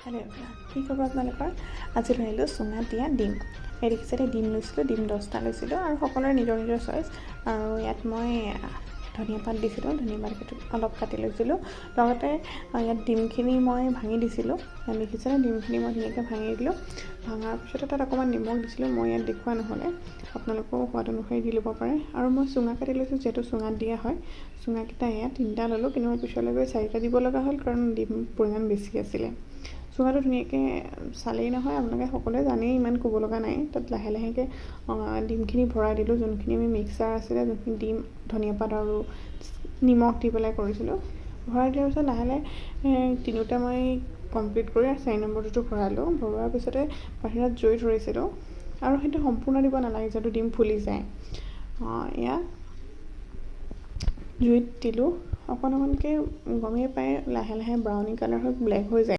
Hello' কি খবৰ আপোনালোকৰ? আজি লৈ আহিলোঁ চুঙাত দিয়া ডিম। এই দেখিছে ডিম লৈছিলোঁ, ডিম 10টা লৈছিলোঁ আৰু সকলোৰে নিজৰ নিজৰ চইচ। আৰু ইয়াত মই ধনিয়া পাত দিছিলোঁ, ধনিয়া পাত অলপ কাটি লৈছিলোঁ। লগতে ইয়াত ডিমখিনি মই ভাঙি দিছিলোঁ। ইয়াত দেখিছেনে ডিমখিনি মই ধুনীয়াকৈ ভাঙি দিলোঁ। ভাঙাৰ পিছতে তাত অকণমান নিমখ দিছিলোঁ, মই ইয়াত দেখুওৱা নহ'লে, আপোনালোকেও সোৱাদ অনুসৰি দি ল'ব পাৰে। আৰু মই চুঙা কাটি লৈছোঁ, যিহেতু চুঙাত দিয়া হয়। চুঙাকেইটা ইয়াত 3টা ল'লোঁ, কিন্তু মই পিছলৈ গৈ 4টা দিব লগা হ'ল, কাৰণ ডিম পৰিমাণ বেছি আছিলে। চুঙাটো ধুনীয়াকৈ চালেই নহয়, আপোনালোকে সকলোৱে জানেই, ইমান ক'ব লগা নাই। তাত লাহে লাহেকৈ ডিমখিনি ভৰাই দিলোঁ, যোনখিনি আমি মিক্সাৰ আছিলে, যোনখিনি ডিম, ধনিয়া পাত আৰু নিমখ দি পেলাই কৰিছিলোঁ। ভৰাই দিয়াৰ পিছত লাহে লাহে 3টা মই কমপ্লিট কৰি 4 নম্বৰটোতো ভৰালোঁ। ভৰোৱাৰ পিছতে বাহিৰত জুই ধৰিছিলোঁ, আৰু সেইটো সম্পূৰ্ণ দিব নালাগে, যিহেতু ডিম ফুলি যায়। এয়া জুইত দিলোঁ, অকণকৈ গমেই পায় লাহে লাহে ব্ৰাউনি কালাৰ হৈ ব্লেক হৈ যায়।